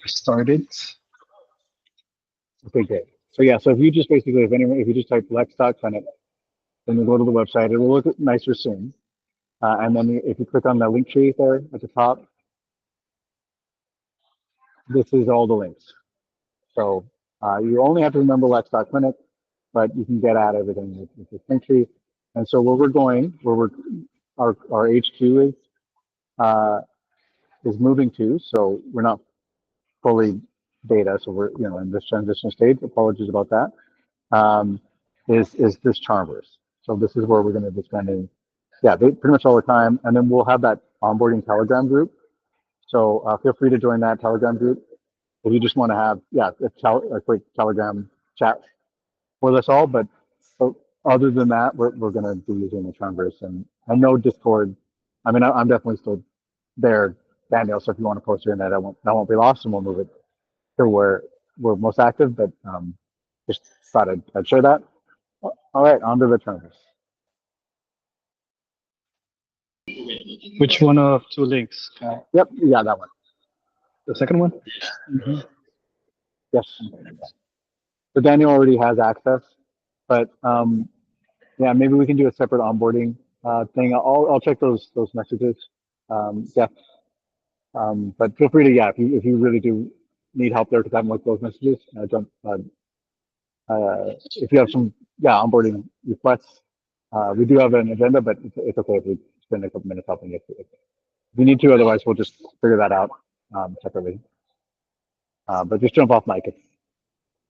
Started. Okay, great. So yeah, so if you just basically, if you just type lex.clinic, then you go to the website, it will look nicer soon. And then if you click on the link tree there at the top, this is all the links. So you only have to remember lex.clinic, but you can get at everything with this link tree. And so where we're going, our HQ uh, is moving to, so we're not fully beta, so we're in this transition stage. Apologies about that. Um, is this Charmers? So this is where we're going to be spending, pretty much all the time, and then we'll have that onboarding Telegram group. So feel free to join that Telegram group if you just want to have a quick Telegram chat with us all. But other than that, we're going to be using the Charmers and no Discord. I mean, I'm definitely still there, Daniel. So if you want to post your internet, that won't be lost, and we'll move it to where we're most active. But just thought I'd share that. All right, on to the Charmers. Which one of two links? Yep, yeah, that one. The second one? Mm-hmm. Yes. So Daniel already has access, but yeah, maybe we can do a separate onboarding thing. I'll check those messages. Yeah. But feel free to if you really do need help there because I haven't looked those messages, jump. If you have some onboarding requests, we do have an agenda, but it's okay if we spend a couple minutes helping if you need to. Otherwise, we'll just figure that out separately. But just jump off mic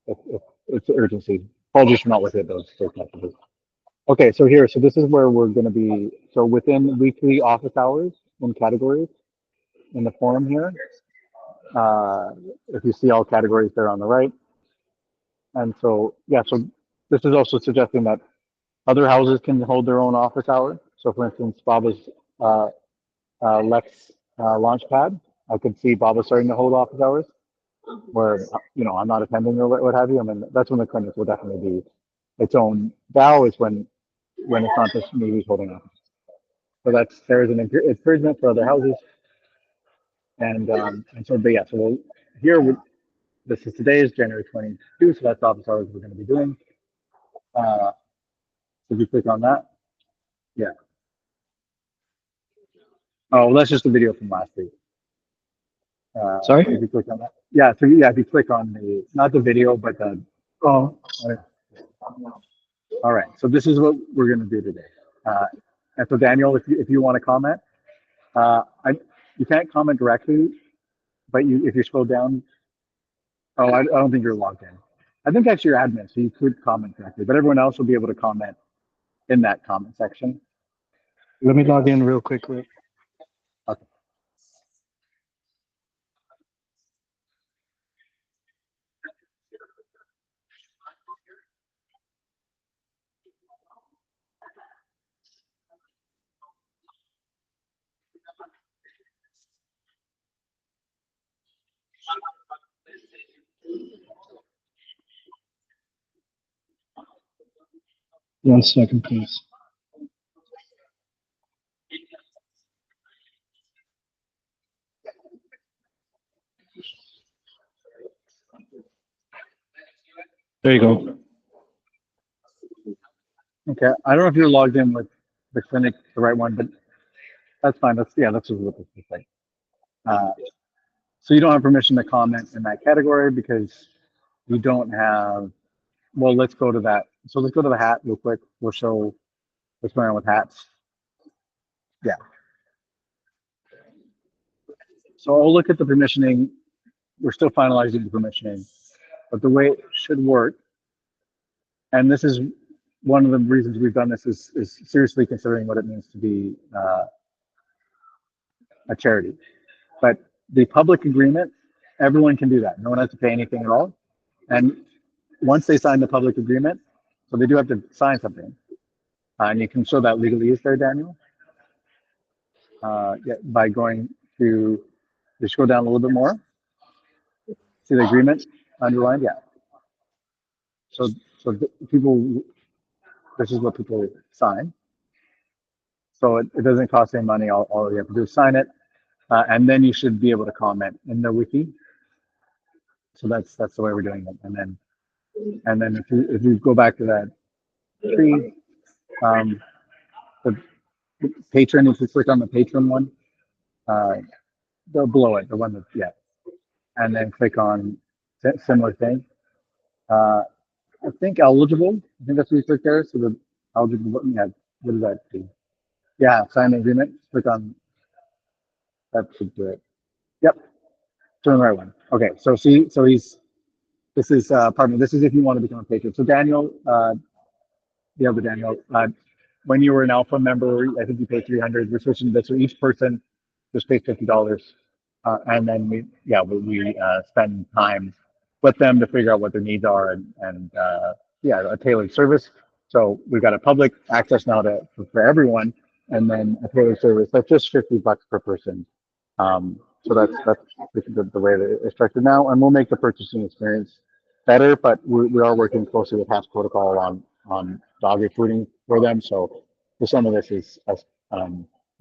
if it's urgency. Apologies for not looking at those messages. Okay, so this is where we're going to be. So within weekly office hours in categories in the forum here, uh, if you see all categories there on the right, and so so this is also suggesting that other houses can hold their own office hours. So for instance, Baba's Lex Launchpad, I could see Baba starting to hold office hours where I'm not attending or what have you. I mean, that's when the clinic will definitely be its own DAO. Is when it's not just me who's holding office. So there's an encouragement for other houses, and so but yeah, so here this is today is January 22, so that's office hours we're going to be doing. So if you click on that, yeah. Oh, well, that's just a video from last week. Sorry? If you click on that, yeah. So yeah, if you click on not the video, but the Oh, all right. So this is what we're going to do today. And so Daniel, if you want to comment, you can't comment directly, but if you scroll down, I don't think you're logged in. I think actually you're admin, so you could comment directly, but everyone else will be able to comment in that comment section. let me log in real quickly. Okay. One second, please. There you go. Okay. I don't know if you're logged in with the clinic, the right one, but that's fine. That's just what this is like. Uh, so you don't have permission to comment in that category because you don't have. Well, let's go to that. So let's go to the hat real quick. We'll show what's going on with hats. Yeah. So I'll look at the permissioning. We're still finalizing the permissioning, but the way it should work, and this is one of the reasons we've done this, is seriously considering what it means to be a charity. But the public agreement, everyone can do that. No one has to pay anything at all. And once they sign the public agreement, so they do have to sign something, and you can show that legalese there, Daniel, by going to, just go down a little bit more. See the agreement underlined? Yeah. So people, this is what people sign. So it doesn't cost any money. All you have to do is sign it, and then you should be able to comment in the wiki. that's the way we're doing it. And then if you go back to that tree, the patron, if you click on the patron one, below it, the one that's, yeah, and then click on similar thing. I think eligible. I think that's what you click there. So the eligible button, yeah, what does that do? Yeah, sign the agreement. Click on that should do it. Yep, turn the right one. Okay, so see, so this is pardon me. This is if you want to become a patron. So Daniel, the other Daniel, when you were an alpha member, I think you paid 300. We're switching to this, so each person just pays $50, and then we spend time with them to figure out what their needs are and yeah, a tailored service. So we've got a public access now for everyone, and then a tailored service that's just $50 per person. So that's the way that it's structured now, and we'll make the purchasing experience better. But we are working closely with Hatch Protocol on dog recruiting for them. So some of this is us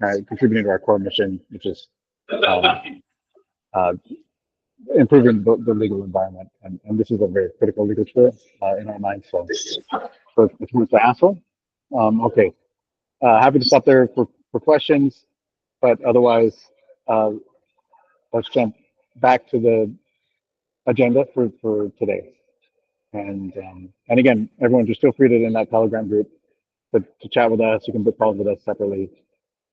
contributing to our core mission, which is uh, improving the legal environment. And this is a very critical legal tool in our minds. So it's worth the hassle. Okay, happy to stop there for questions, but otherwise, let's jump back to the agenda for today. And again, everyone, just feel free to in that Telegram group to chat with us. You can book calls with us separately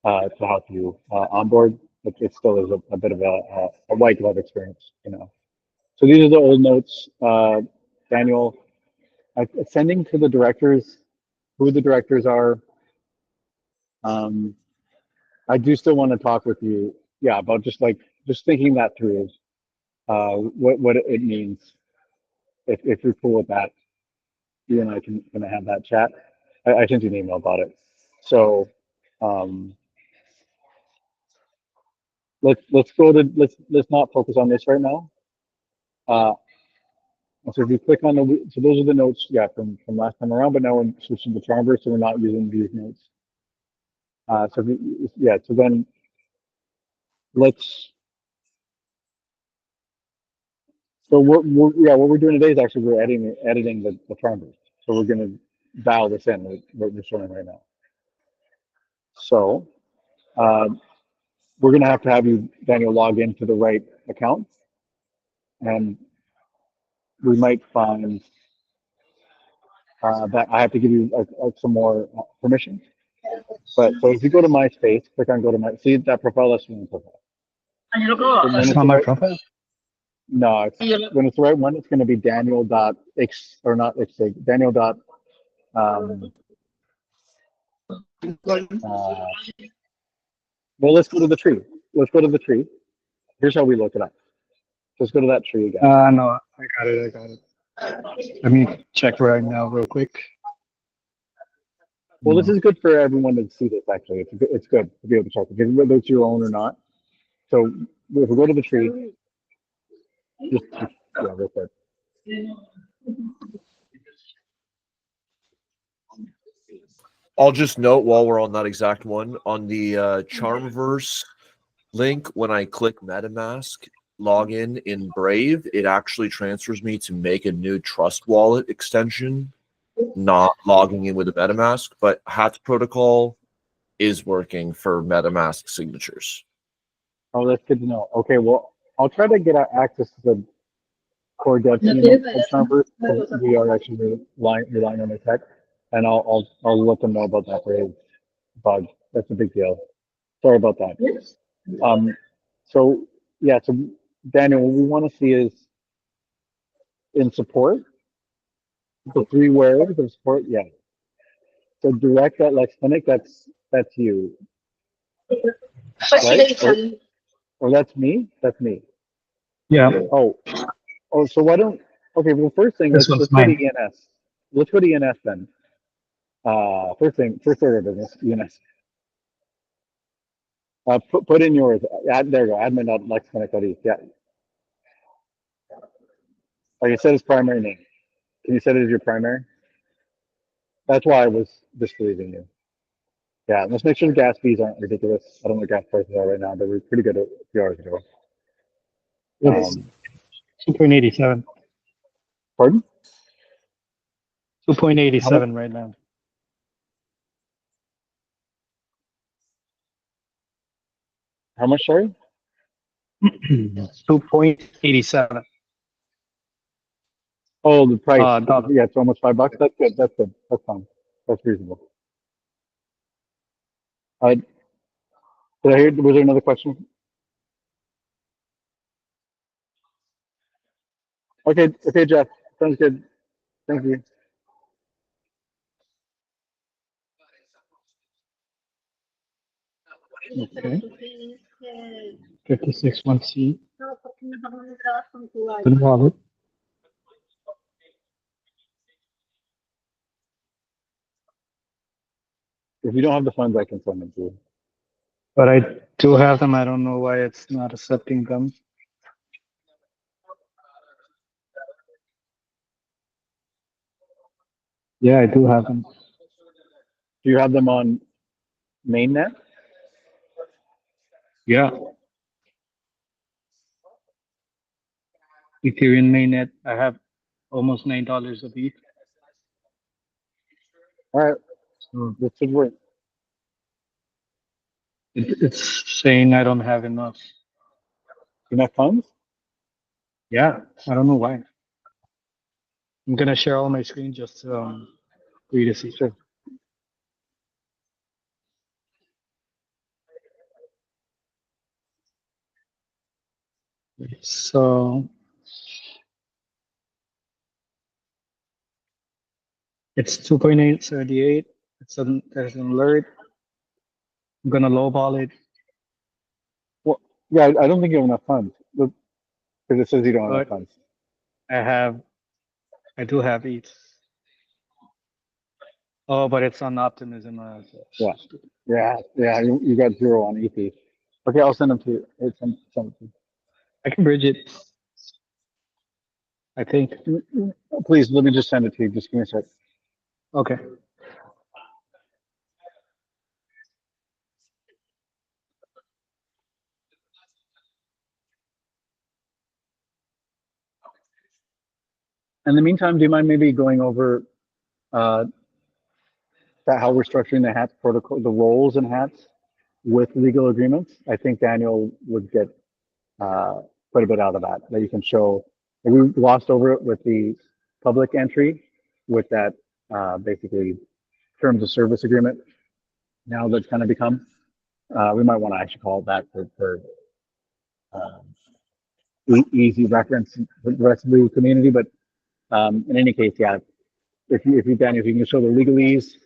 to help you onboard. It still is a bit of a white glove experience, you know. So these are the old notes. Daniel, sending to the directors who the directors are. I do still want to talk with you, yeah, about just thinking that through, what it means. If you're cool with that, you and I can have that chat. I sent you an email about it. So let's go to let's not focus on this right now. So if you click on so those are the notes, yeah, from last time around, but now we're switching to Charmber, so we're not using these notes. So then let's. So what we're doing today is actually we're editing the Charmber. So we're going to dial this in, what we're showing right now. So we're going to have you, Daniel, log into the right account, and we might find that I have to give you some more permission. But so if you go to my space, click on go to my, see that profile, that's my profile. That's not my profile. No, when it's the right one, it's going to be Daniel.x or not x Daniel. Well, let's go to the tree. Let's go to the tree. Here's how we look it up. Let's go to that tree again. No, I got it. Let me check right now, real quick. Well, this is good for everyone to see this. Actually, it's good to be able to check whether it's your own or not. So if we go to the tree, just yeah, real quick. I'll just note while we're on that exact one, on the Charmverse link, when I click MetaMask login in Brave, it actually transfers me to make a new Trust Wallet extension, not logging in with a MetaMask, but Hatch Protocol is working for MetaMask signatures. Oh, that's good to know. Okay, well, I'll try to get access to the core dev team of Charmverse. We are actually relying on the tech, and I'll let them know about that Brave bug. That's a big deal. Sorry about that. So yeah, so Daniel, what we want to see is in support, the 3 words of support. Yeah. So direct at LexClinic, that's you. Right? Or that's me? That's me. Yeah. Oh, so why don't, okay, well, first thing, let's go to ENS. Let's go to ENS then. First order of business, ENS. Put in yours. There you go. Admin.lexclinic.e. Yeah. Like I said, his primary name. Can you set it as your primary? That's why I was disbelieving you. Yeah, let's make sure the gas fees aren't ridiculous. I don't know what gas prices are right now, but we're pretty good a few hours ago. 2.87. Pardon? 2.87 right now. How much, sorry? 2.87. Oh, the price. Dollar. Yeah, it's almost $5. That's good. That's good. That's fine. That's reasonable. Did I hear? Was there another question? Okay. Okay, Jeff. Sounds good. Thank you. Okay. 56.1C. Good wallet. If you don't have the funds, I can send them to you. But I do have them. I don't know why it's not accepting them. Yeah, I do have them. Do you have them on mainnet? Yeah. Ethereum mainnet. I have almost $9 of ETH. All right. So This should work. it's saying I don't have enough. Enough funds? Yeah, I don't know why. I'm gonna share all my screen just for you to see. Sure. So it's 2.878. There's an alert. I'm gonna lowball it, Well, yeah, I don't think you have enough funds because it says you don't have enough but funds. I do have ETH. Oh, but it's on Optimism. Yeah. Yeah. You got 0 on EP. Okay, I'll send them to you. Send it to I can bridge it. I think. you. Please, let me just send it to you. Just give me a sec. Okay. In the meantime, do you mind maybe going over uh, how we're structuring the hats protocol, the roles in hats with legal agreements? I think Daniel would get quite a bit out of that. That you can show. We glossed over it with the public entry, with that basically terms of service agreement. Now that's kind of become. We might want to actually call it that for easy reference for the rest of the community. But in any case, yeah, Daniel, if you can show the legalese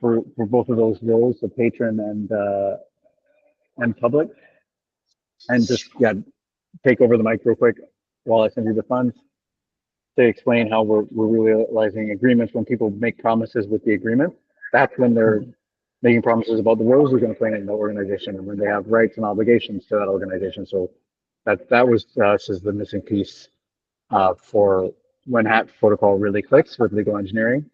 for both of those roles, the patron and public, and just take over the mic real quick while I send you the funds to explain how we're realizing agreements when people make promises with the agreement. That's when they're making promises about the roles they're going to play in the organization and when they have rights and obligations to that organization. So that was us as the missing piece for when HAT protocol really clicks with legal engineering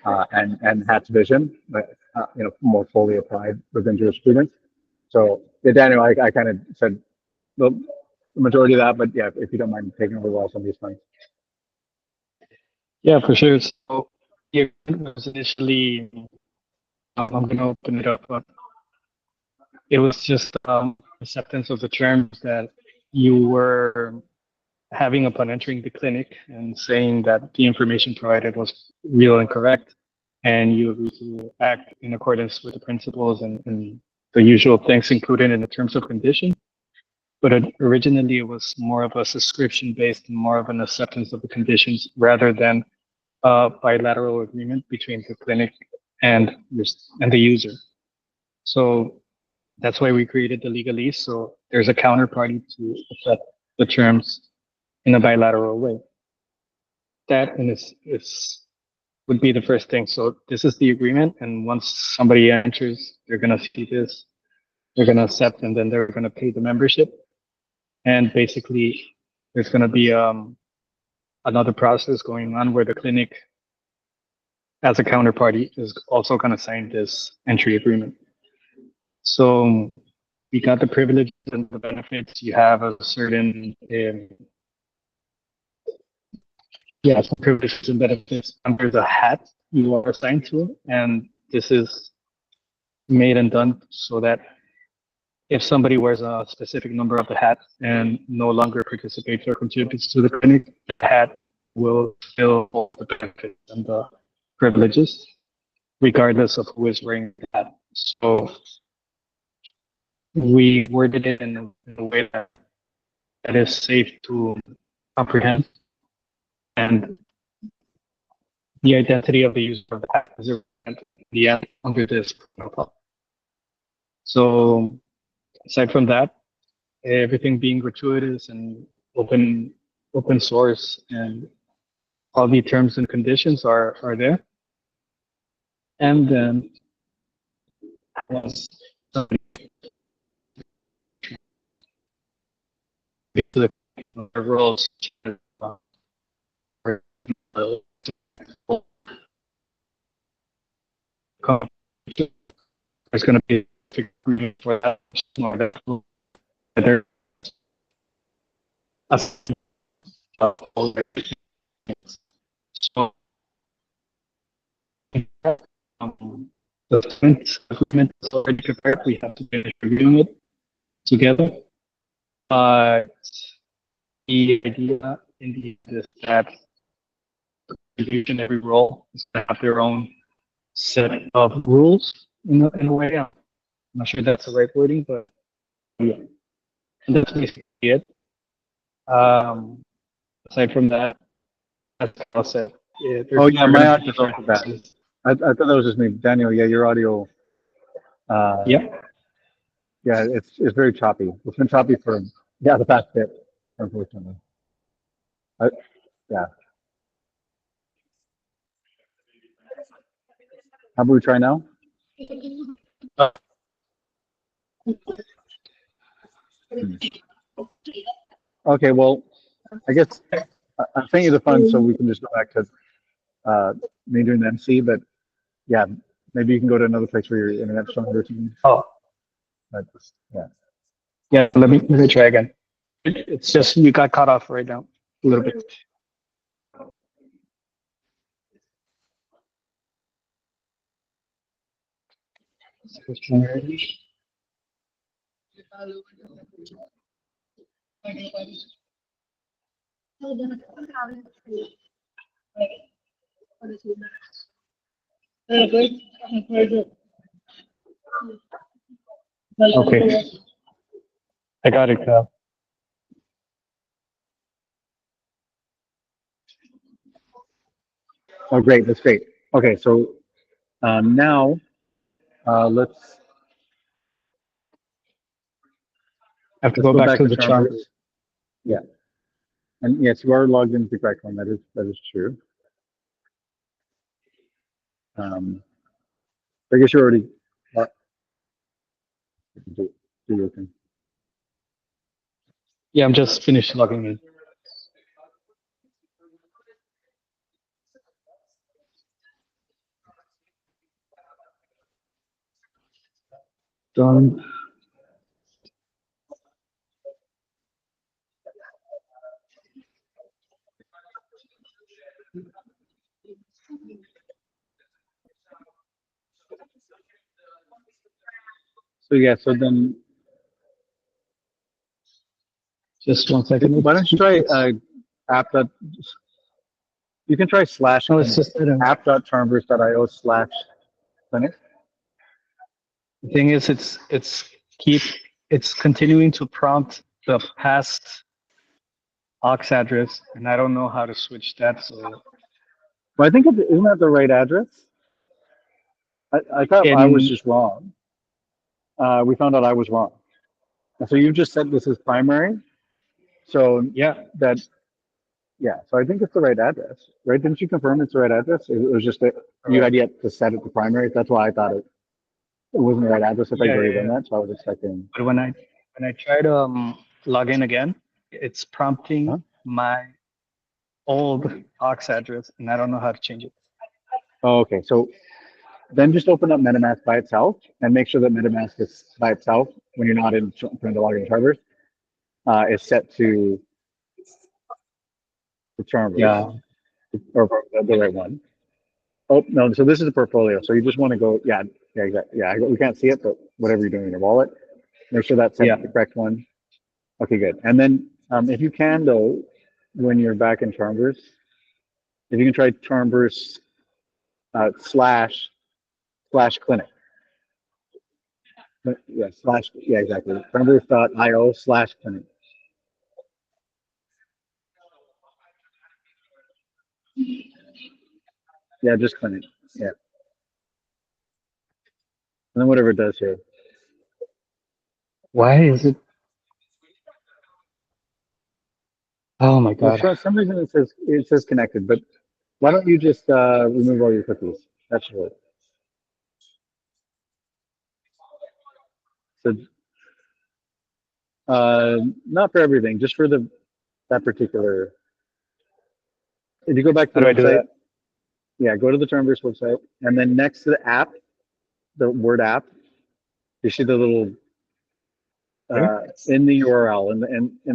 and HAT's vision, but more fully applied within jurisprudence. So Daniel, I kind of said the majority of that, but yeah, if you don't mind taking over while some of these things. Yeah, for sure. So the agreement was initially, I'm gonna open it up. It was just acceptance of the terms that you were having upon entering the clinic and saying that the information provided was real and correct, and you agreed to act in accordance with the principles and the usual things included in the terms of condition. But originally, it was more of a subscription based and more of an acceptance of the conditions rather than a bilateral agreement between the clinic and the user. So that's why we created the legalese. So there's a counterparty to accept the terms in a bilateral way. That and is would be the first thing. So this is the agreement, and once somebody enters, they're gonna see this, they're gonna accept, and then they're gonna pay the membership. And basically, there's gonna be another process going on where the clinic, as a counterparty, is also gonna sign this entry agreement. So you got the privileges and the benefits. You have a certain yeah, some privileges and benefits under the hat you are assigned to, and this is made and done so that if somebody wears a specific number of the hat and no longer participates or contributes to the clinic, the hat will still hold the benefits and the privileges, regardless of who is wearing the hat. So we worded it in a way that is safe to comprehend, and the identity of the user of the hat is irrelevant in the end under this protocol. So aside from that, everything being gratuitous and open source, and all the terms and conditions are there. And then once somebody gets to the roles, there's going to be a for that. Whether so the document is already prepared. We have to finish reviewing it together. But the idea in the is that each and every role is going to have their own set of rules in a way. I'm not sure that's the right wording, but yeah, and that's basically it. Aside from that, as Kyle said, Oh yeah, my audio's also bad. I thought that was just me, Daniel. Yeah, your audio. Yeah. Yeah, it's very choppy. It's been choppy for the past bit, unfortunately. Yeah. How about we try now? Okay, well, I guess I'm sending you the fund so we can just go back to me doing the MC, but yeah, maybe you can go to another place where your internet's stronger or something. Oh. But, yeah. Yeah, let me try again. It's just you got cut off right now a little bit. Okay, I got it, Kyle. Oh, great. That's great. Okay, so now let's I have to go back to the chart. Yeah, and yes, you are logged into the correct one. That is true. I guess you're already do your thing. Yeah, I'm just finished logging in. Done. So yeah, so then Just 1 second. why don't you try app dot, you can try slash No, it's just app.charmverse.io/clinic. the thing is, it's continuing to prompt the past aux address, and I don't know how to switch that. So Well, I think isn't that the right address? I thought I was just wrong. We found out I was wrong. And so you just said this is primary. So yeah, so I think it's the right address, right? Didn't you confirm it's the right address? It was just that you had yet to set it to primary. That's why I thought it wasn't the right address. I thought you already done that, so I was expecting. But when I try to log in again, it's prompting my old aux address, and I don't know how to change it. Oh, okay. So then just open up MetaMask by itself and make sure that MetaMask is by itself when you're not trying to log in Charmverse. Is set to Charmverse. Yeah. or the right one. Oh no, so this is the portfolio. So you just want to go, yeah, exactly. Yeah, we can't see it, but whatever you're doing in your wallet, make sure that's set to the correct one. Okay, good. And then if you can though, when you're back in Charmverse, if you can try Charmverse slash clinic. Yeah, yeah, exactly. Charmverse.io/clinic. Yeah, just clinic. Yeah. And then whatever it does here. Why is it? Oh my Well, God. for some reason it says connected, but why don't you just remove all your cookies? That's it. So not for everything, just for that particular. If you go back to How the do I do website, that? yeah, go to the Termverse website, and then next to the app, the word app, you see the little in the URL in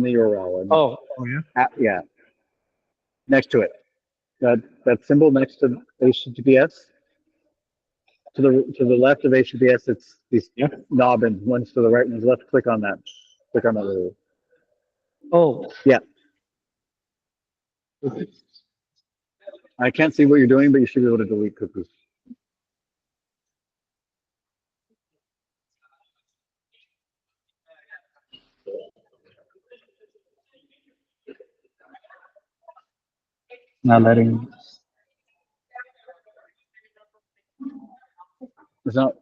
the URL. And Oh yeah. app, yeah, next to it, that symbol next to HTTPS. To the left of HTTPS, it's these knob, and one's to the right, one's left. Click on that. Click on that little. Oh Yeah. I can't see what you're doing, but you should be able to delete cookies. not letting. It's not.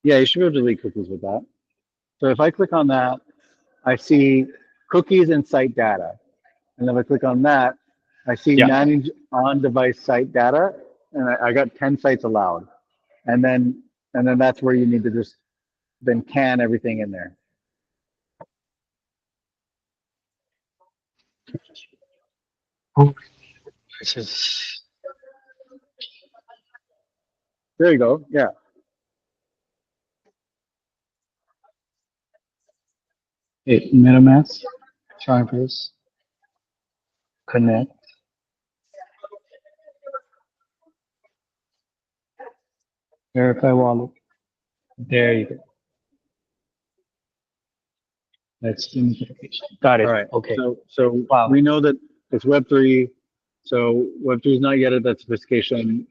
Yeah, you should be able to delete cookies with that. So if I click on that, I see cookies and site data. And if I click on that, I see manage on-device site data, and I got 10 sites allowed. And then that's where you need to just then can everything in there. Oh, this is. There you go. Yeah. It MetaMask, Charmverse, connect, verify wallet. There you go. That's the notification. Got it. All right. Okay. So Wow. we know that it's Web3. So Web3 is not yet at that sophistication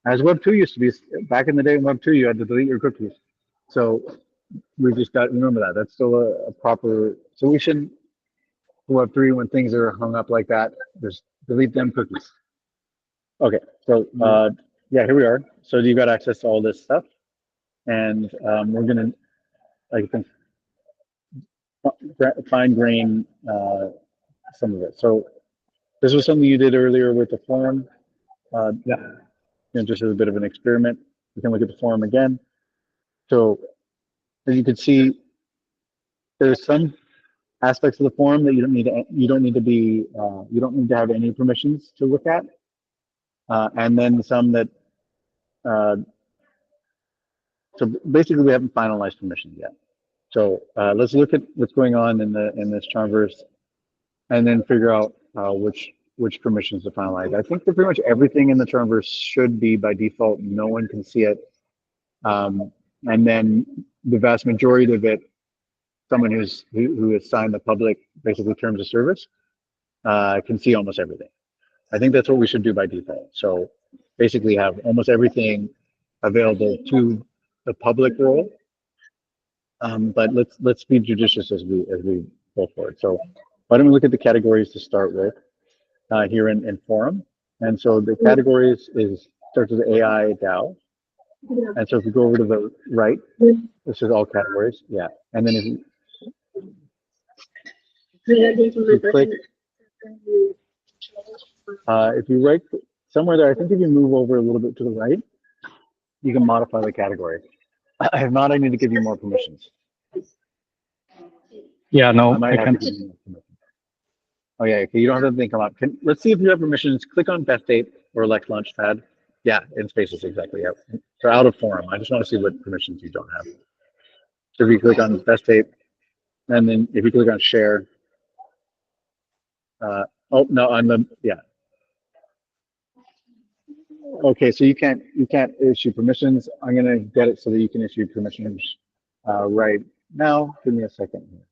as Web2 used to be. Back in the day in Web2, you had to delete your cookies. So we just got to remember that. That's still a proper solution. Web3, when things are hung up like that, just delete them cookies. Okay, so yeah, here we are. So you got access to all this stuff, and we're gonna, I think, fine grain some of it. So this was something you did earlier with the forum. Just as a bit of an experiment. You can look at the forum again. So as you can see, there's some aspects of the forum that you don't need to have any permissions to look at, and then some that. So basically, we haven't finalized permissions yet. So let's look at what's going on in this Charmverse, and then figure out which permissions to finalize. I think that pretty much everything in the Charmverse should be by default. No one can see it, and then the vast majority of it, someone who has signed the public basically terms of service can see almost everything. I think that's what we should do by default. So basically, have almost everything available to the public role. But let's be judicious as we go forward. So why don't we look at the categories to start with here in forum? And so the categories starts with AI DAO. And so if you go over to the right, this is all categories. Yeah. And then if you click, if you right somewhere there, I think if you move over a little bit to the right, you can modify the category. If not, I need to give you more permissions. Yeah, no, I might have can't. to give you more permissions. Oh yeah, okay, you don't have anything come up. Let's see if you have permissions. Click on Best Date or Lex Launchpad. Yeah, in Spaces, exactly. Yeah. So out of forum. I just want to see what permissions you don't have. So if you click on Best Date, and then if you click on Share, oh no, on the Okay, so you can't issue permissions. I'm gonna get it so that you can issue permissions right now. Give me a second here.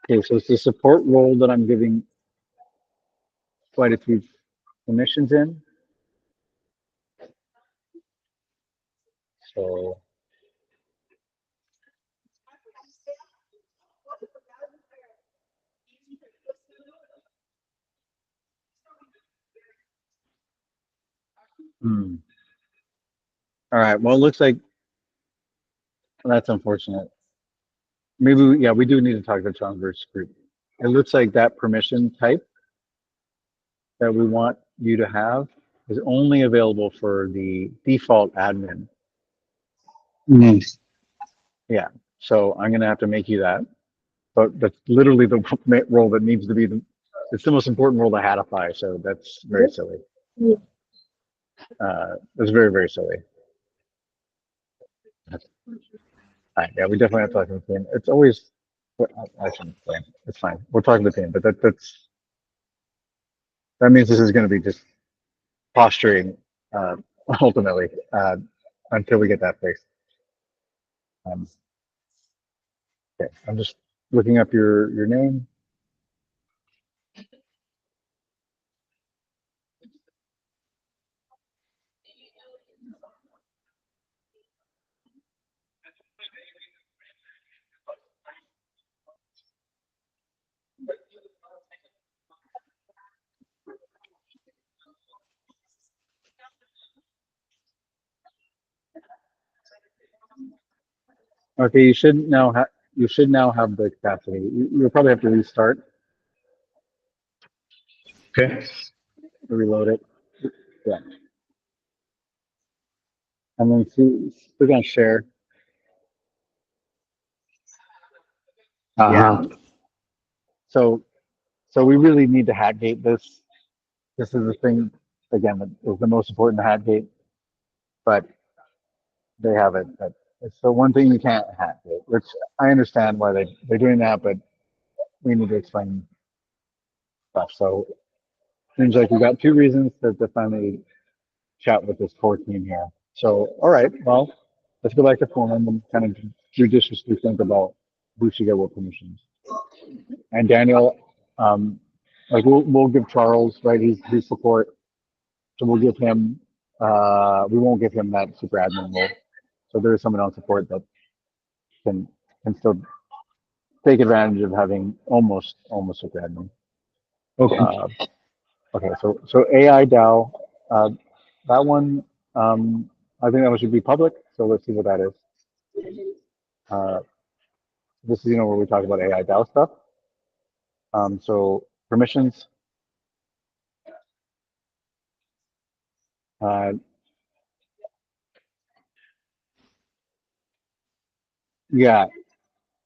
Okay, so it's the support role that I'm giving quite a few permissions in. So all right, well, it looks like that's unfortunate. Maybe, yeah, we do need to talk to the Converse group. It looks like that permission type that we want you to have is only available for the default admin. Yeah, so I'm gonna have to make you that. But that's literally the role that needs to be it's the most important role to hadify. So that's very silly. That's very, very silly. All right, yeah, we definitely have to talk to the team. It's always, I shouldn't say, it's fine. We're talking to the team, but that means this is going to be just posturing ultimately until we get that fixed. Okay, I'm just looking up your name. Okay, you should now have the capacity. You'll probably have to restart, Okay. reload it. Yeah, and then we're gonna share. Uh-huh. So we really need to hat gate this. This is the thing again that is the most important to hat gate, but they have it. But it's the one thing you can't hat gate, which I understand why they're doing that, but we need to explain stuff. So seems like we got two reasons to finally chat with this core team here. So all right, well, let's go back to forum and kind of judiciously think about who should get what permissions. And Daniel, like we'll give Charles, right? He's support, so we'll give him. We won't give him that super admin role. So there is someone on support that can still take advantage of having almost super admin. Okay. Okay, so AI DAO, that one, I think that one should be public. So let's see what that is. This is where we talk about AI DAO stuff. So permissions. Yeah.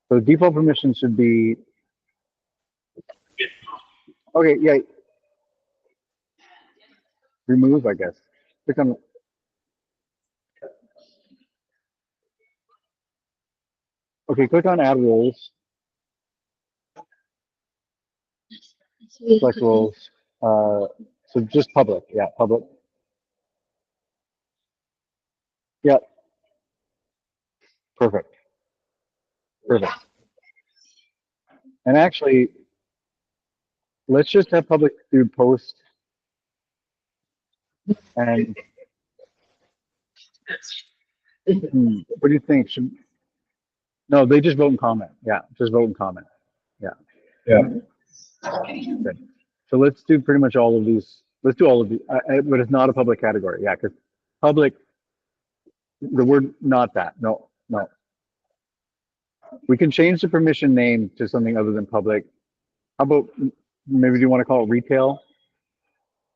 So default permission should be okay. Yeah. Remove, I guess. Click on. Okay. Click on add roles. Select roles. So just public. Yeah. Public. Yeah. Perfect. Perfect. And actually, let's just have public do post. And what do you think? No, they just vote and comment. Yeah, just vote and comment. Yeah. Yeah. Good. So let's do pretty much all of these. Let's do all of these, but it's not a public category. Yeah, because public, the word not that. No, no. We can change the permission name to something other than public. How about maybe do you want to call it retail?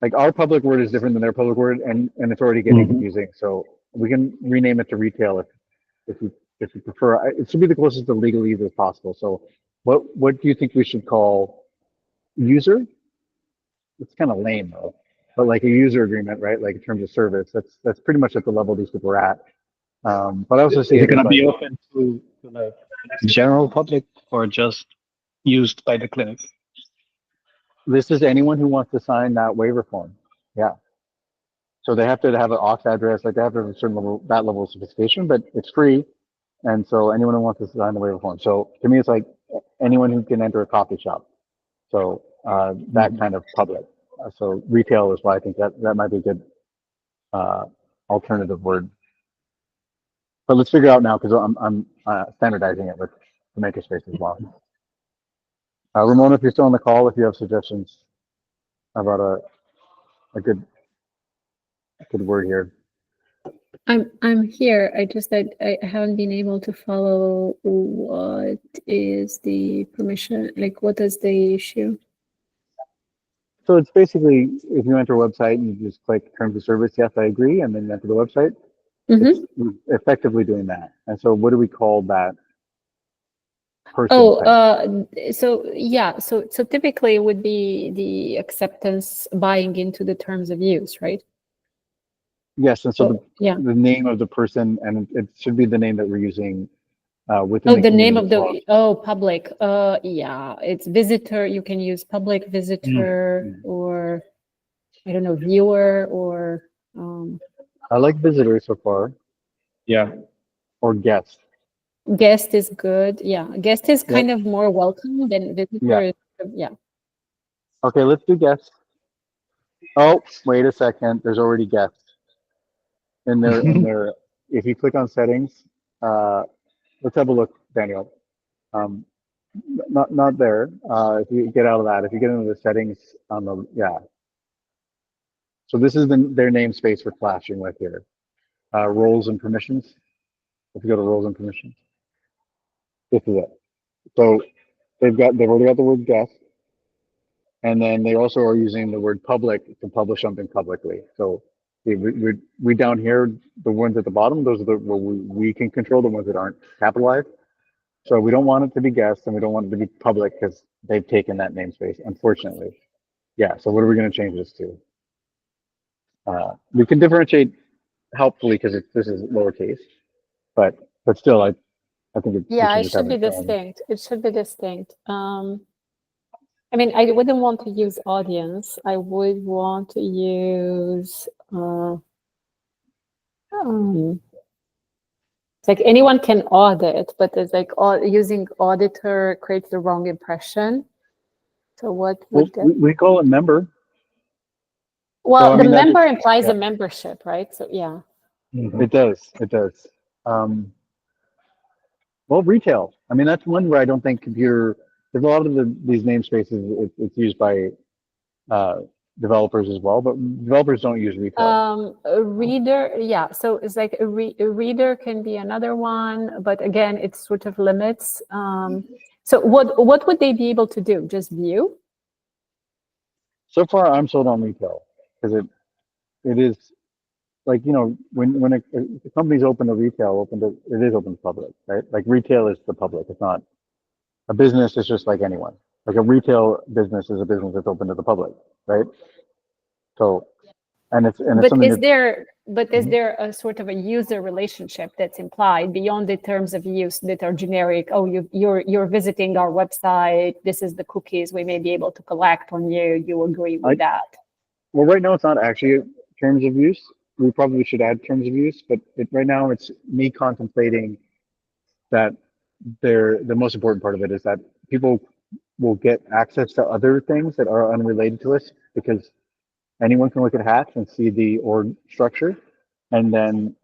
Like our public word is different than their public word, and it's already getting confusing. So we can rename it to retail if you prefer. It should be the closest to legalese as possible. So what do you think we should call user, it's kind of lame though. But like a user agreement, right? Like in terms of service, that's pretty much at the level these people are at. But I also see Is it it as going to like, be open to the general public or just used by the clinic? this is anyone who wants to sign that waiver form. Yeah. So they have to have an aux address, like they have to have a certain level, that level of sophistication, but it's free. And so anyone who wants to sign the waiver form. So to me, it's like anyone who can enter a coffee shop. So that kind of public. So retail is why I think that might be a good alternative word. But let's figure out now because I'm standardizing it with the makerspace as well. Ramona, if you're still on the call, if you have suggestions about a good word here. I'm here. I haven't been able to follow what is the permission, like what is the issue? So it's basically if you enter a website and you just click terms of service, yes, I agree, and then you enter the website. It's effectively doing that. And so what do we call that person? So yeah, so typically it would be the acceptance buying into the terms of use, right? Yes, and so yeah, the name of the person, and it should be the name that we're using within the name of the public. Yeah, it's visitor. You can use public visitor or I don't know, viewer or I like visitor so far. Yeah. Or guest. Guest is good. Yeah, guest is kind of more welcome than visitor. Yeah. Okay, let's do guest. Oh, wait a second. There's already guest in there. If you click on settings, let's have a look, Daniel. Not there. If you get out of that, if you get into the settings on the So this is their namespace we're flashing with here. Roles and permissions. If you go to roles and permissions, this is it. So they've already got the word guest, and then they also are using the word public to publish something publicly. So we down here, the ones at the bottom, those are the where we can control the ones that aren't capitalized. So we don't want it to be guest, and we don't want it to be public because they've taken that namespace, unfortunately. Yeah. So what are we going to change this to? We can differentiate helpfully because this is lowercase, but still, I think it should be distinct. It should be distinct. I mean, I wouldn't want to use audience. I would want to use it's like anyone can audit, but it's like using auditor creates the wrong impression. So what would we call it member? Well, so, the member implies a membership, right? So yeah. It does. It does. Well, retail. I mean, that's one where I don't think computer. There's a lot of these namespaces. It's used by developers as well, but developers don't use retail. A reader, yeah. So it's like a reader can be another one, but again, it's sort of limits. So what would they be able to do? Just view? So far, I'm sold on retail because it is like, you know, when a company's open to retail, it is open to public, right? Like retail is the public. It's not a business. It's just like anyone. Like a retail business is a business that's open to the public, right? So, is there a sort of a user relationship that's implied beyond the terms of use that are generic? Oh, you're visiting our website. This is the cookies we may be able to collect on you. You agree with that? Well, right now it's not actually terms of use. We probably should add terms of use, but right now it's me contemplating that the most important part of it is that people will get access to other things that are unrelated to us because anyone can look at Hatch and see the org structure and then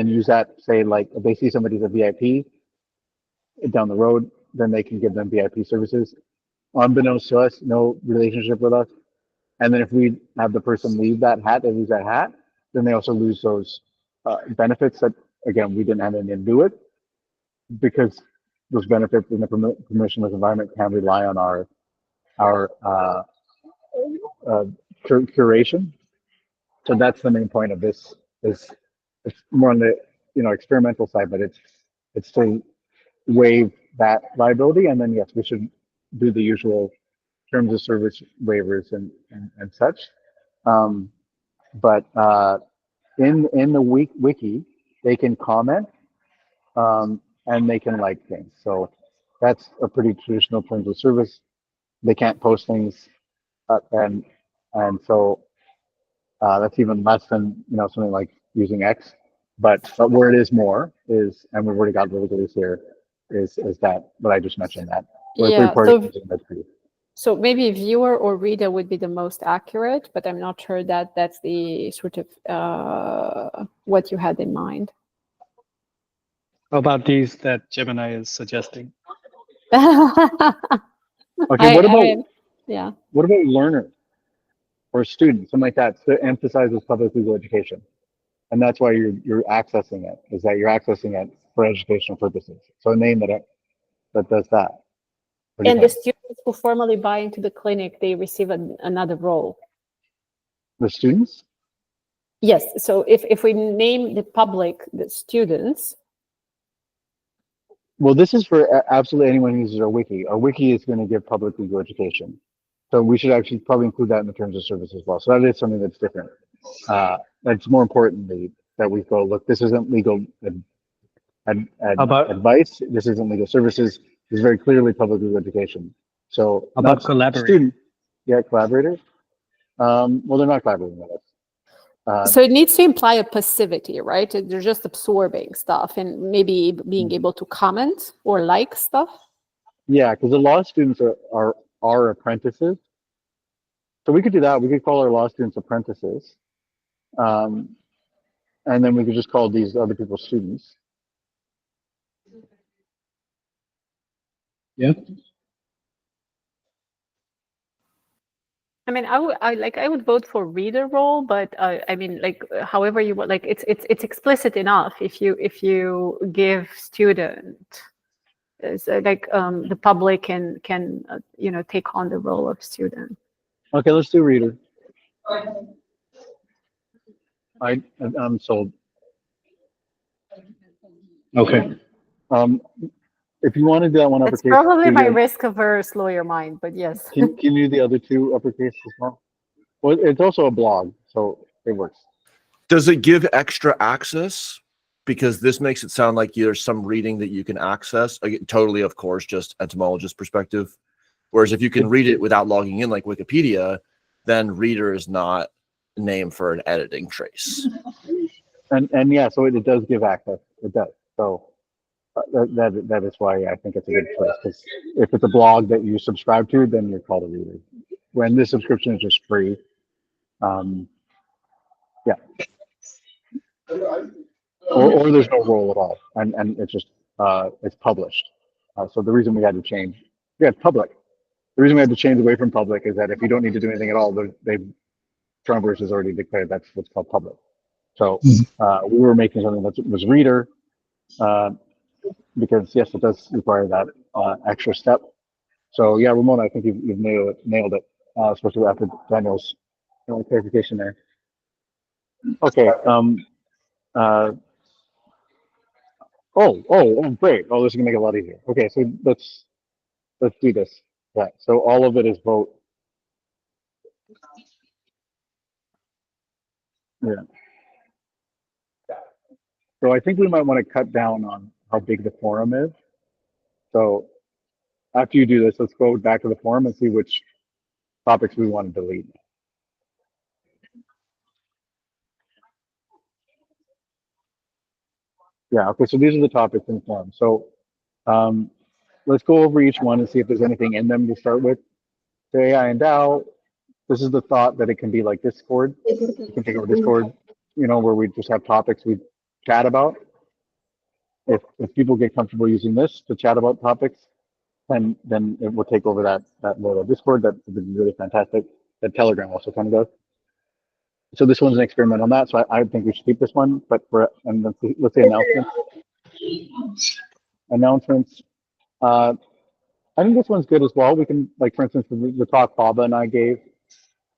use that, say, like if they see somebody's a VIP down the road, then they can give them VIP services. Unbeknownst to us, no relationship with us. And then if we have the person leave that hat, they lose that hat, then they also lose those benefits that, again, we didn't have anything to do with because those benefits in the permissionless environment can rely on our curation. So that's the main point of this. It's more on the experimental side, but it's to waive that liability, and then yes, we should do the usual terms of service waivers and such. But in the wiki, they can comment and they can like things. So that's a pretty traditional terms of service. They can't post things, and so that's even less than something like using X. But where it is more is, and we've already got the legalese here, is that what I just mentioned, that where Yeah, third party using that free. so maybe viewer or reader would be the most accurate, but I'm not sure that that's the sort of what you had in mind. How about these that Gemini is suggesting? Okay, yeah. what about learner or student, something like that, that emphasizes public legal education? And that's why you're accessing it, is that you're accessing it for educational purposes. So a name that does that. And the students who formally buy into the clinic, they receive another role. The students? Yes. So if we name the public the students. Well, this is for absolutely anyone who uses our wiki. Our wiki is going to give public legal education. So we should actually probably include that in the terms of service as well. So that is something that's different. That's more importantly that we go, look, this isn't legal advice. This isn't legal services. This is very clearly public legal education. So about collaborating? Yeah, collaborators. Well, they're not collaborating with us. So it needs to imply a passivity, right? They're just absorbing stuff and maybe being able to comment or like stuff. Yeah, because a lot of students are apprentices. So we could do that. We could call our law students apprentices. And then we could just call these other people students. Yeah. I mean, I would vote for reader role, but I mean, like, however you want, like, it's explicit enough if you give student, so like the public can take on the role of student. Okay, let's do reader. I'm sold. Okay. If you want to do that one That's uppercase, probably my risk-averse lawyer mind, but yes. Can you do the other two uppercase as well? Well, it's also a blog, so it works. Does it give extra access? Because this makes it sound like there's some reading that you can access. Totally, of course, just etymologist perspective. Whereas if you can read it without logging in like Wikipedia, then reader is not a name for an editing trace. And yeah, so it does give access. It does. So that is why I think it's a good choice. Because if it's a blog that you subscribe to, then you're called a reader. When this subscription is just free, yeah. Or there's no role at all, and it's just it's published. So the reason we had to change, public. The reason we had to change away from public is that if you don't need to do anything at all, Charmverse has already declared that's what's called public. So we were making something that was reader, because yes, it does require that extra step. So yeah, Ramona, I think you've nailed it, especially after Daniel's clarification there. Okay. Oh, great. Oh, this is gonna make it a lot easier. Okay, so let's do this. Yeah. So all of it is vote. Yeah. So I think we might want to cut down on how big the forum is. So after you do this, let's go back to the forum and see which topics we want to delete. Yeah, okay, so these are the topics in the forum. So let's go over each one and see if there's anything in them to start with. So AI and DAO, this is the thought that it can be like Discord. You can take over Discord, where we just have topics we chat about. If people get comfortable using this to chat about topics, then it will take over that mode of Discord. That would be really fantastic. That Telegram also kind of does. So this one's an experiment on that. So I think we should keep this one. But let's say announcements. Announcements. I think this one's good as well. We can, like, for instance, the talk Baba and I gave.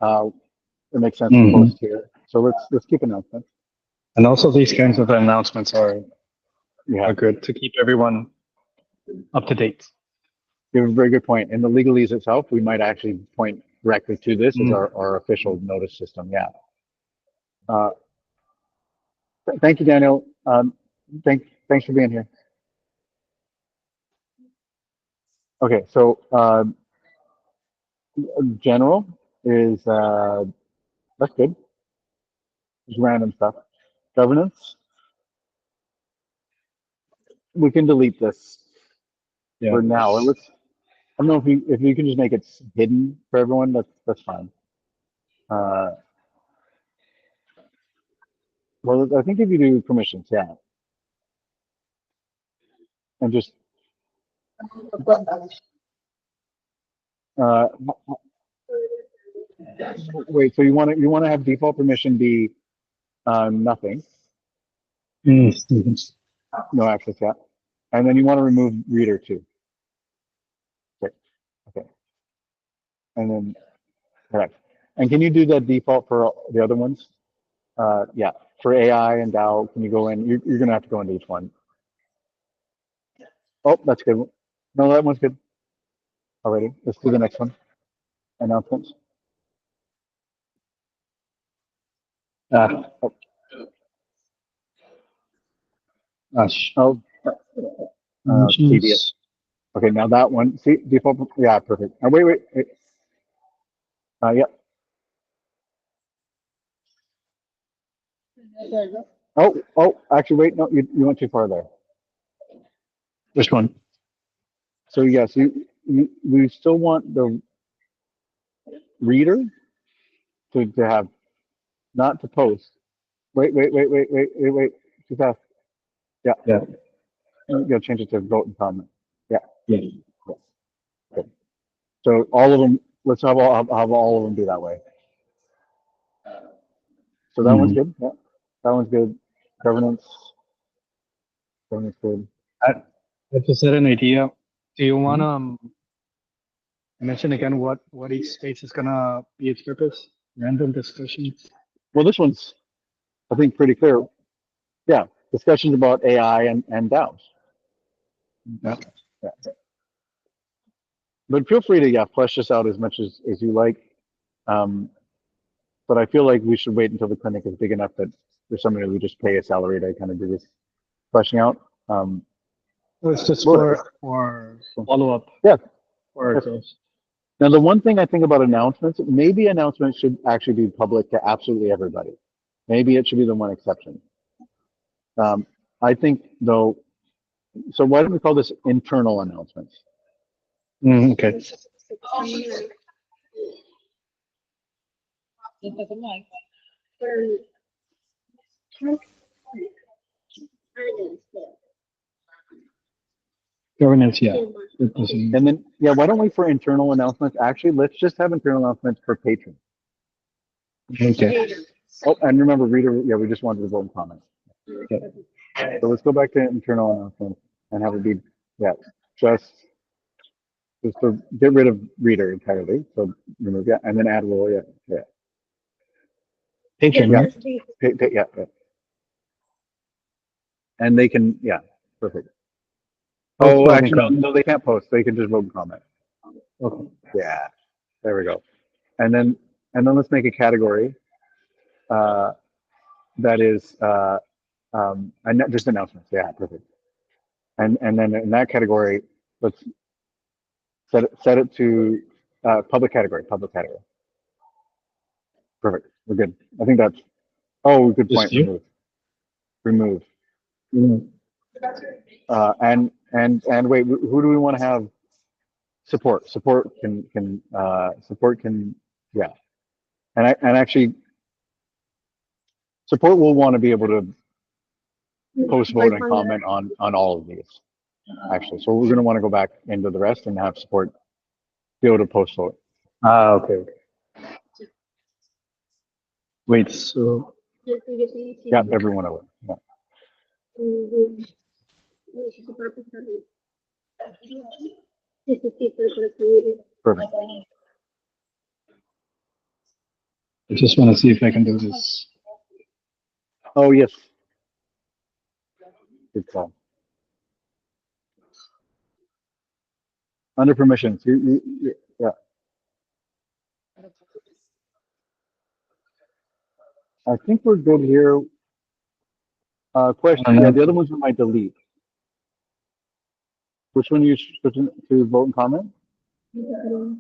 It makes sense to post here. So let's keep announcements. And also these kinds of announcements are good to keep everyone up to date. You have a very good point. In the legalese itself, we might actually point directly to this as our official notice system. Yeah. Thank you, Daniel. Thanks for being here. Okay, so general is that's good. Just random stuff. Governance. We can delete this for now. Let's. I don't know if you can just make it hidden for everyone. That's fine. Well, I think if you do permissions, yeah, and just uh, wait. So you want to have default permission be nothing, no access, yeah, and then you want to remove reader too. Okay, and then correct. And can you do that default for the other ones? Yeah, for AI and DAO, can you go in? You're gonna have to go into each one. Oh, that's good. No, that one's good already. Let's do the next one. Announcements. Oh, tedious. Okay, now that one. See, default. Yeah, perfect. Wait. Yeah. Oh, actually, wait. No, you went too far there. Which one? So yes, we still want the reader to have not to post. Wait. Too fast. Yeah. You gotta change it to vote and comment. Yeah. Good. So all of them. Let's have all of them be that way. So that one's good. Yeah. That one's good. Governance. Governance good. I just had an idea. Do you want to mention again what each stage is gonna be its purpose? Random discussions. Well, this one's, I think, pretty clear. Yeah, discussions about AI and DAOs. Yeah. But feel free to flesh this out as much as you like. But I feel like we should wait until the clinic is big enough that there's somebody who just pay a salary to kind of do this fleshing out. So it's just for follow up. Yeah. Or Now, the one thing I think about announcements, maybe announcements should actually be public to absolutely everybody. Maybe it should be the one exception. I think, though, so why don't we call this internal announcements? okay. Governance, yeah. And then, why don't we, for internal announcements, actually, let's just have internal announcements for patrons. Okay. Oh, and remember, reader, we just wanted to vote and comment. Okay. So let's go back to internal announcements and have it be, just to get rid of reader entirely. So remove, and then add role, yeah. Patron, yeah. And they can, perfect. Oh, actually, no, they can't post. They can just vote and comment. Okay. Yeah, there we go. And then let's make a category that is just announcements. Yeah, perfect. And then in that category, let's set it to public category. Perfect. We're good. I think that's. Oh, good point. Remove. And wait, who do we want to have support? Support can and actually support will want to be able to post vote and comment on all of these actually. So we're going to want to go back into the rest and have support be able to post vote. Okay. Wait, so every one of them. Perfect. I just want to see if I can do this. Oh yes. Good call. Under permissions, yeah. I think we're good here. Question, yeah, the other ones we might delete. Which one are you switching to vote and comment? No,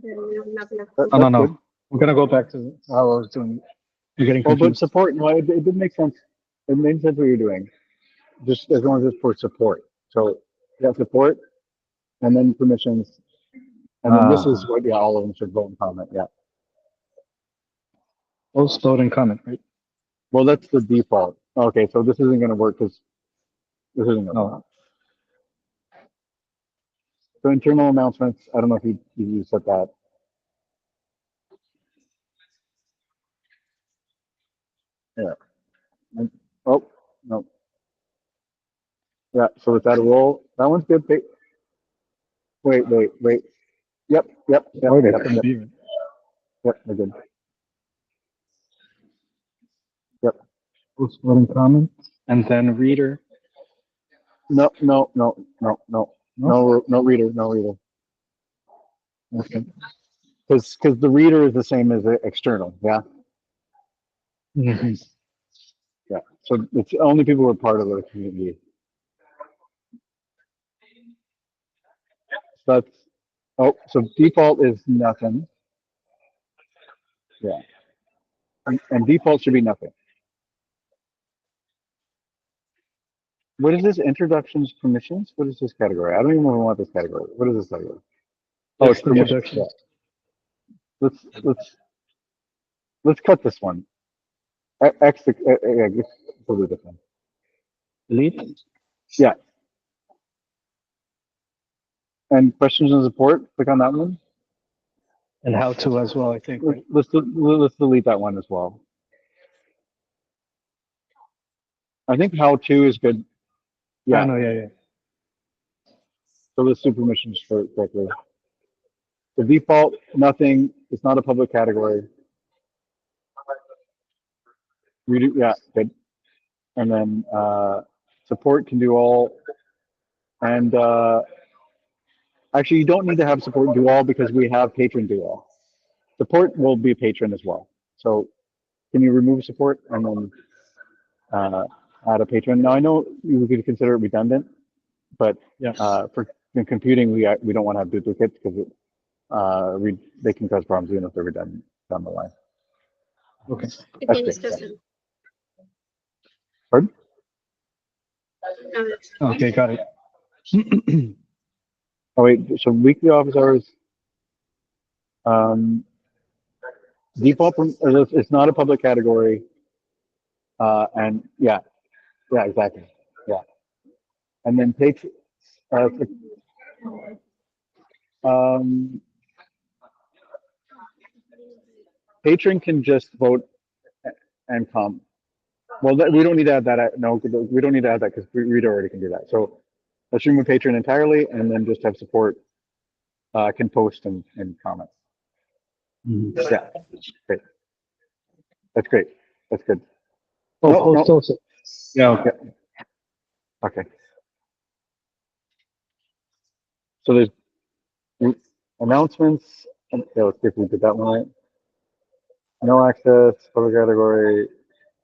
no. Good. We're gonna go back to how I was doing. You're getting Oh, but confused. support, no, it didn't make sense. It made sense what you're doing. Just as long as it's for support. So, yeah, support, and then permissions. And then this is what, yeah, all of them should vote and comment, yeah. Post, vote, and comment, right? Well, that's the default. Okay, so this isn't going to work because this isn't going to work. So internal announcements, I don't know if you said that. Yeah. And, oh, no. Yeah, so it's out of roll. That one's good. Wait. Yep. Oh, that's gonna be it. Yep, we're good. Yep. Post, vote, and comment, and then reader. No reader. Okay. Because the reader is the same as the external, yeah? Mm-hmm. Yeah. So it's only people who are part of the community. So that's, oh, so default is nothing. Yeah. And default should be nothing. What is this? Introductions, permissions? What is this category? I don't even want this category. What is this category? Oh, it's permissions. Yeah. Let's cut this one. Exit. Yeah, delete this one. Delete. Yeah. And questions and support. Click on that one. And how to as well, I think. Right? Let's delete that one as well. I think how to is good. Yeah. No, yeah. So let's do permissions for quickly. The default, nothing. It's not a public category. Yeah, good. And then support can do all. And actually, you don't need to have support do all because we have patron do all. Support will be patron as well. So can you remove support and then add a patron? Now I know you could consider it redundant, but for computing, we don't want to have duplicates because they can cause problems even if they're redundant down the line. Okay. Pardon? Okay, got it. Oh wait, so weekly office hours. Default, it's not a public category. And yeah, exactly. Yeah. And then patron can just vote and come. Well, we don't need to add that. No, we don't need to add that because reader already can do that. So let's remove patron entirely and then just have support can post and comment. Mm-hmm. Yeah, great. That's great. That's good. Oh, post also. Yeah. Okay. Okay. So there's announcements. Yeah, let's see if we did that one right. No access, public category.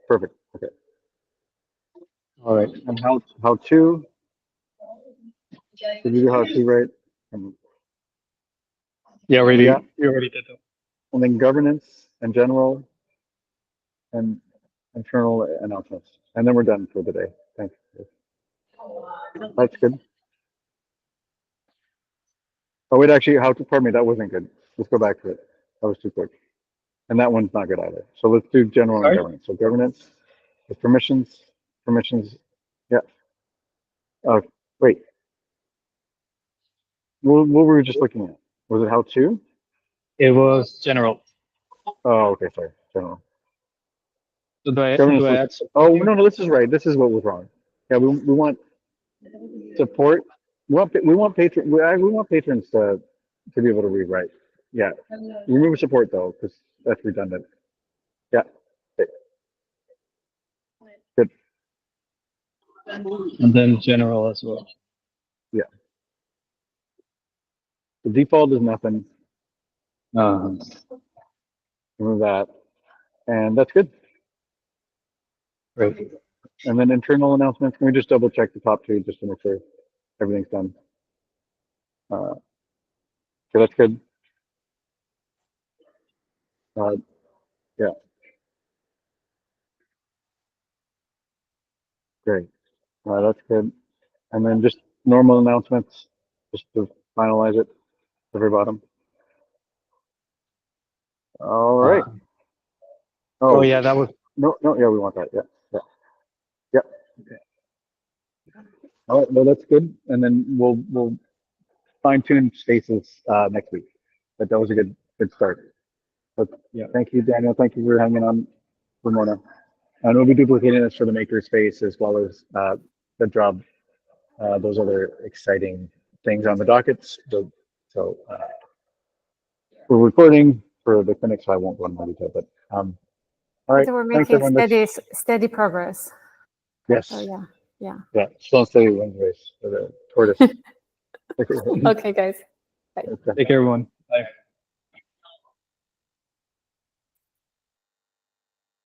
Perfect. Okay. All right. And how to? Did you do how to right? Yeah, already. Yeah. You already did that. And then governance and general and internal announcements. And then we're done for the day. Thanks. That's good. Oh, wait, actually, pardon me, that wasn't good. Let's go back to it. That was too quick. And that one's not good either. So let's do general and governance. So governance with permissions. Yeah. Wait. What were we just looking at? Was it how to? It was general. Oh, okay, sorry. General. So do I add support? Oh, no, this is right. This is what was wrong. Yeah, we want support. We want patrons to be able to read right. Yeah. Remove support though, because that's redundant. Yeah. Okay. Good. And then general as well. Yeah. The default is nothing. Remove that, and that's good. Great. And then internal announcements. Can we just double check the top two just to make sure everything's done? So that's good. Yeah. Great. That's good. And then just normal announcements, just to finalize it, the very bottom. All right. Oh yeah, that was No, yeah, we want that. Yeah. Okay. All right. Well, that's good. And then we'll fine tune spaces next week. But that was a good start. But yeah, thank you, Daniel. Thank you for hanging on for Mona. And we'll be duplicating this for the makerspace as well as the job. Those other exciting things on the dockets. So we're recording for the clinic, so I won't go into more detail. But all right, So we're thanks making everyone. steady progress. Yes. So yeah. Slow and steady wins race for the tortoise. Okay, guys. Bye. take care, everyone. Bye.